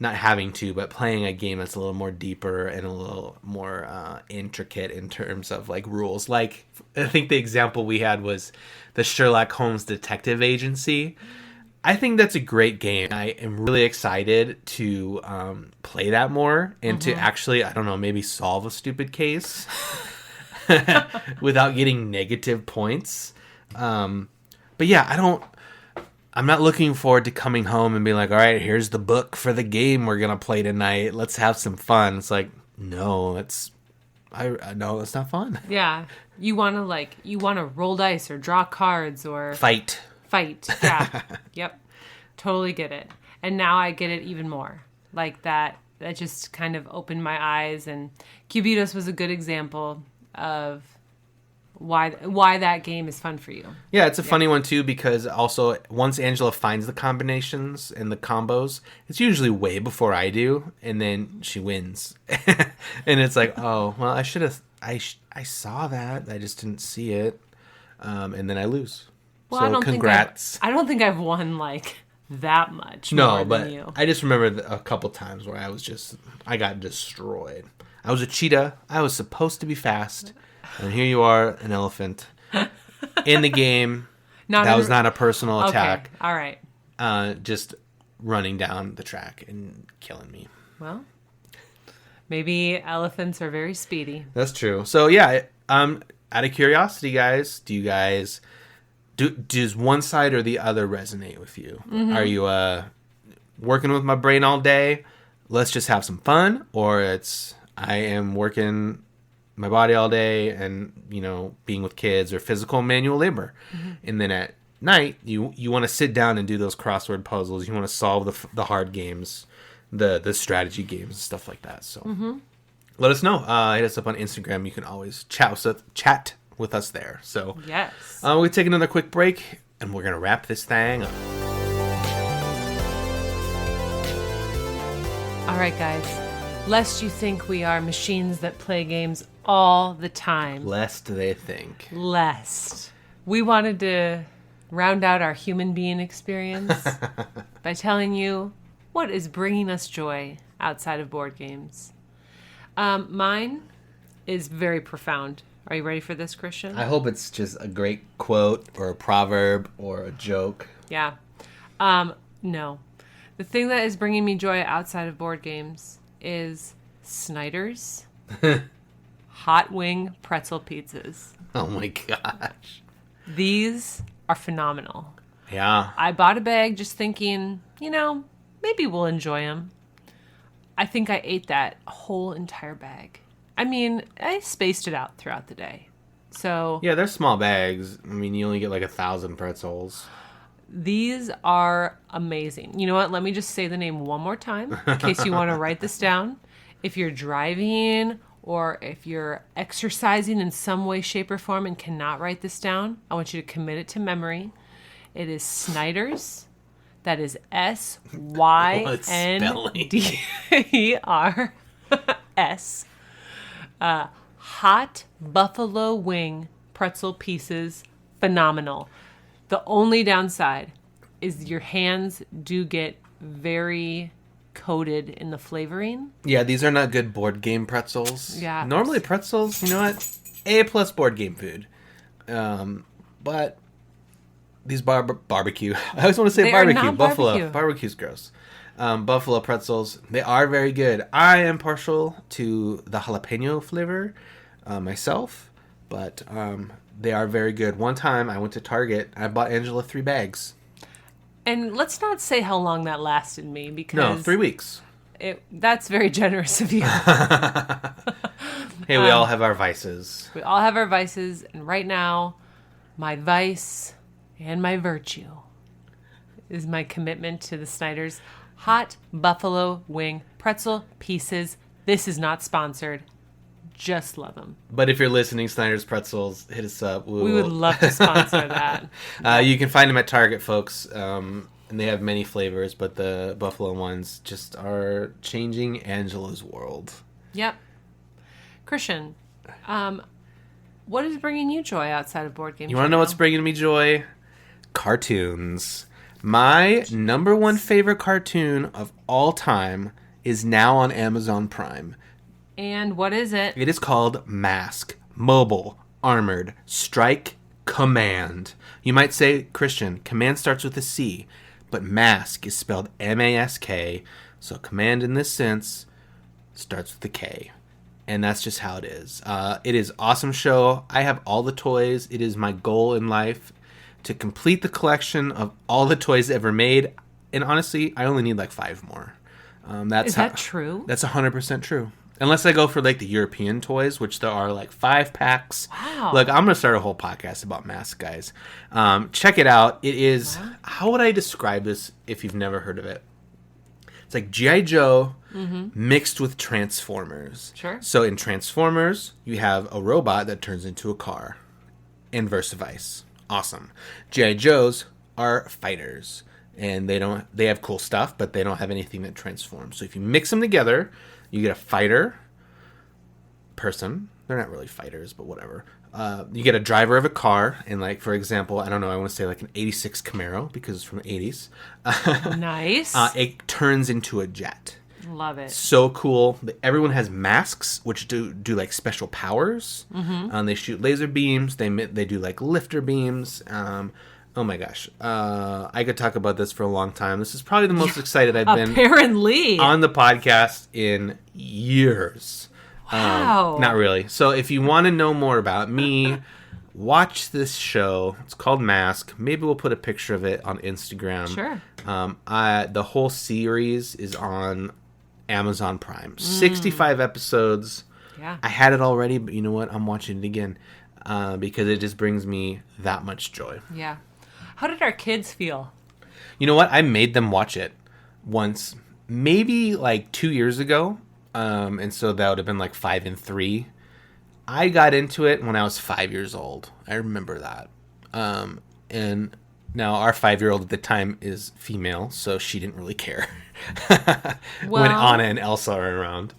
not having to, but playing a game that's a little more deeper and a little more intricate in terms of like rules. Like I think the example we had was the Sherlock Holmes Detective Agency. I think that's a great game. I am really excited to play that more and to actually, I don't know, maybe solve a stupid case without getting negative points. But yeah, I'm not looking forward to coming home and being like, all right, here's the book for the game we're going to play tonight. Let's have some fun. It's like, no, No, it's not fun. Yeah. You want to roll dice or draw cards or Fight. Yeah. Yep. Totally get it. And now I get it even more. Like that just kind of opened my eyes, and Cubitos was a good example of why that game is fun for you. Yeah, it's a funny one too, because also once Angela finds the combinations and the combos, it's usually way before I do, and then she wins. And it's like, oh, well, I should have, I saw that, I just didn't see it, and then I lose. Well, so congrats. I don't think I've won like that much No, more but than you. I just remember a couple times where I got destroyed. I was a cheetah. I was supposed to be fast. And here you are, an elephant. In the game. That was not a personal attack. Okay, all right. Just running down the track and killing me. Well, maybe elephants are very speedy. That's true. So, yeah, out of curiosity, guys, does one side or the other resonate with you? Mm-hmm. Are you working with my brain all day? Let's just have some fun. Or I am working my body all day and, being with kids or physical manual labor. Mm-hmm. And then at night, you want to sit down and do those crossword puzzles. You want to solve the hard games, the strategy games and stuff like that. So let us know. Hit us up on Instagram. You can always chat with us there. So yes. We'll take another quick break and we're going to wrap this thing up. All right, guys. Lest you think we are machines that play games all the time. Lest they think. We wanted to round out our human being experience by telling you what is bringing us joy outside of board games. Mine is very profound. Are you ready for this, Christian? I hope it's just a great quote or a proverb or a joke. Yeah. No. The thing that is bringing me joy outside of board games is Snyder's hot wing pretzel pizzas. Oh my gosh. These are phenomenal. Yeah. I bought a bag just thinking, maybe we'll enjoy them. I think I ate that whole entire bag. I mean, I spaced it out throughout the day. So yeah, they're small bags. I mean, you only get like 1,000 pretzels. These are amazing. You know what? Let me just say the name one more time in case you want to write this down. If you're driving or if you're exercising in some way, shape, or form and cannot write this down, I want you to commit it to memory. It is Snyder's. That is SYNDERS. Hot buffalo wing pretzel pieces. Phenomenal. The only downside is your hands do get very coated in the flavoring. Yeah, these are not good board game pretzels. Yeah. Normally pretzels, you know what? A+ board game food. But these barbecue. I always want to say barbecue. Buffalo. Barbecue's gross. Buffalo pretzels, they are very good. I am partial to the jalapeno flavor myself, but they are very good. One time I went to Target, I bought Angela 3 bags. And let's not say how long that lasted me, because... No, 3 weeks. That's very generous of you. Hey, we all have our vices. We all have our vices, and right now, my vice and my virtue is my commitment to the Snyder's hot buffalo wing pretzel pieces. This is not sponsored. Just love them. But if you're listening, Snyder's Pretzels, hit us up. We would love to sponsor that. You can find them at Target, folks. And they have many flavors, but the buffalo ones just are changing Angela's world. Yep. Christian, what is bringing you joy outside of board games? You want to know what's bringing me joy? Cartoons. My number one favorite cartoon of all time is now on Amazon Prime. And what is it? It is called Mask, Mobile, Armored, Strike, Command. You might say, Christian, Command starts with a C, but Mask is spelled M-A-S-K, so Command in this sense starts with a K. And that's just how it is. It is an awesome show. I have all the toys. It is my goal in life to complete the collection of all the toys ever made. And honestly, I only need like 5 more. Is that true? That's 100% true. Unless I go for like the European toys, which there are like 5 packs. Wow. Look, I'm gonna start a whole podcast about masks, guys. Check it out. It is. Wow. How would I describe this if you've never heard of it? It's like G.I. Joe mixed with Transformers. Sure. So in Transformers, you have a robot that turns into a car, and vice. Awesome. G.I. Joes are fighters, and they have cool stuff, but they don't have anything that transforms. So if you mix them together, you get a fighter person. They're not really fighters, but whatever. You get a driver of a car, and like, for example, I don't know, I want to say like an 86 Camaro because it's from the 80s. Nice. It turns into a jet. Love it. So cool. Everyone has masks, which do like special powers. They shoot laser beams. They do like lifter beams. Oh my gosh. I could talk about this for a long time. This is probably the most excited I've been Apparently. on the podcast in years. Wow. Not really. So if you want to know more about me, watch this show. It's called Mask. Maybe we'll put a picture of it on Instagram. Sure. The whole series is on Amazon Prime. 65 episodes. Yeah. I had it already, but you know what? I'm watching it again because it just brings me that much joy. Yeah. How did our kids feel? You know what? I made them watch it once, maybe like 2 years ago. And so that would have been like 5 and 3. I got into it when I was 5 years old. I remember that. And now our 5-year-old at the time is female, so she didn't really care when Anna and Elsa are around.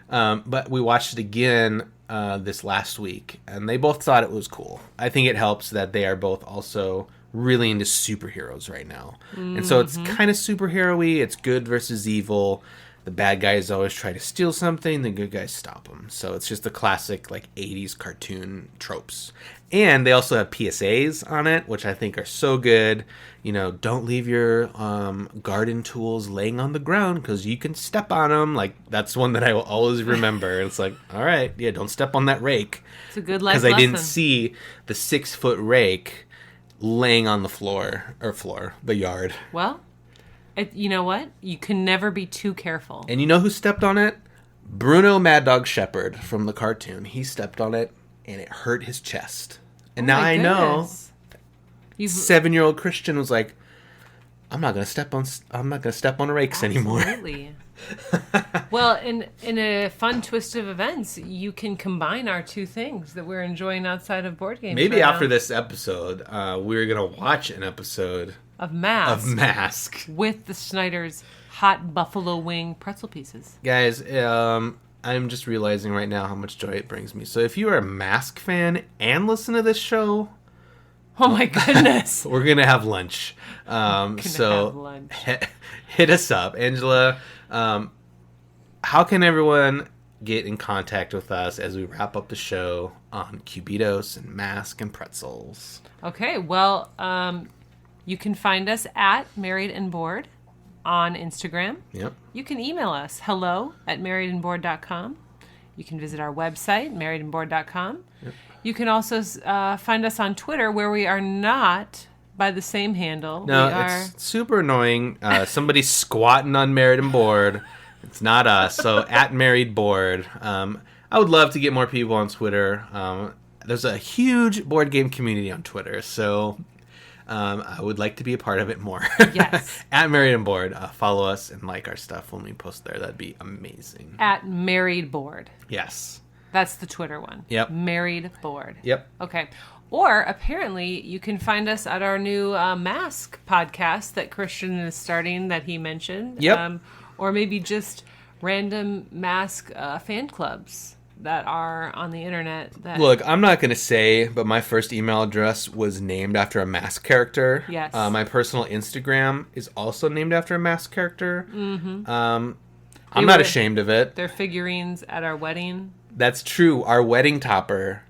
But we watched it again this last week, and they both thought it was cool. I think it helps that they are both also really into superheroes right now. And so it's kind of superhero-y. It's good versus evil. The bad guys always try to steal something. The good guys stop them. So it's just the classic like 80s cartoon tropes. And they also have PSAs on it, which I think are so good. You know, don't leave your garden tools laying on the ground because you can step on them. Like, that's one that I will always remember. It's like, all right, yeah, don't step on that rake. It's a good life lesson. Because I didn't see the 6-foot rake laying on the yard. Well, you know what? You can never be too careful. And you know who stepped on it? Bruno Mad Dog Shepherd from the cartoon. He stepped on it, and it hurt his chest. And now I know. 7-year-old Christian was like, I'm not gonna step on rakes anymore. Absolutely. Well, in a fun twist of events, you can combine our two things that we're enjoying outside of board games. Maybe after this episode, we're gonna watch an episode of Mask with the Snyder's hot buffalo wing pretzel pieces. Guys, I'm just realizing right now how much joy it brings me. So if you are a Mask fan and listen to this show, oh my goodness, we're gonna have lunch. Hit us up, Angela. How can everyone get in contact with us as we wrap up the show on Cubitos and Mask and pretzels? Okay, well, you can find us at Married and Bored on Instagram. Yep. You can email us, hello@marriedandbored.com. You can visit our website, marriedandbored.com. Yep. You can also find us on Twitter, where we are not by the same handle. No, it's super annoying. Somebody's squatting on Married and Bored. It's not us. So at Married Bored. I would love to get more people on Twitter. There's a huge board game community on Twitter, so I would like to be a part of it more. Yes. At Married and Bored. Follow us and like our stuff when we post there. That'd be amazing. At Married Bored. Yes. That's the Twitter one. Yep. Married Bored. Yep. Okay. Or apparently you can find us at our new Mask podcast that Christian is starting that he mentioned. Yep. Or maybe just random Mask fan clubs that are on the internet. Look, I'm not going to say, but my first email address was named after a Mask character. Yes. My personal Instagram is also named after a Mask character. Mm-hmm. I'm not ashamed of it. They're figurines at our wedding. That's true. Our wedding topper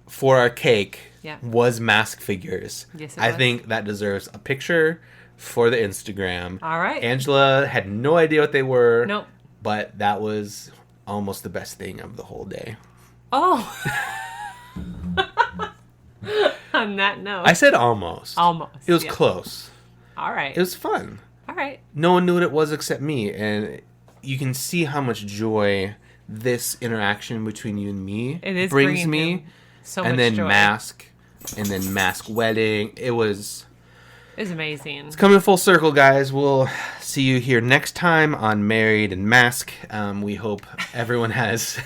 for our cake was Mask figures. Yes, it I was. think that deserves a picture for the Instagram. All right. Angela had no idea what they were. Nope. But that was almost the best thing of the whole day. Oh. On that note. I said almost. Almost. It was close. All right. It was fun. All right. No one knew what it was except me. And you can see how much joy this interaction between you and me It is brings bringing me. him so And much then joy. and then mask wedding. It's amazing. It's coming full circle, guys. We'll see you here next time on Married and Mask. We hope everyone has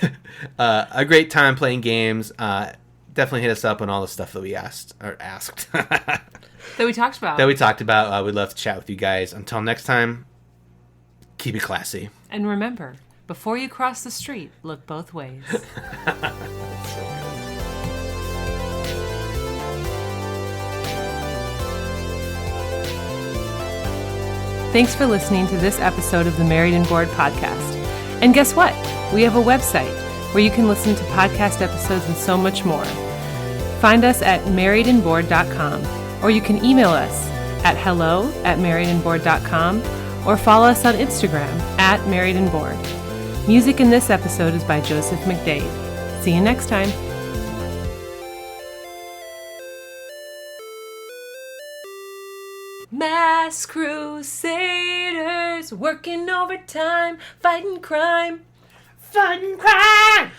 a great time playing games. Definitely hit us up on all the stuff that we asked. That we talked about. That we talked about. We'd love to chat with you guys. Until next time, keep it classy. And remember, before you cross the street, look both ways. Thanks for listening to this episode of the Married and Bored podcast. And guess what? We have a website where you can listen to podcast episodes and so much more. Find us at marriedandbored.com, or you can email us at hello@marriedandbored.com, or follow us on Instagram at marriedandbored. Music in this episode is by Joseph McDade. See you next time. Mass crusaders working overtime, fighting crime. Fighting crime!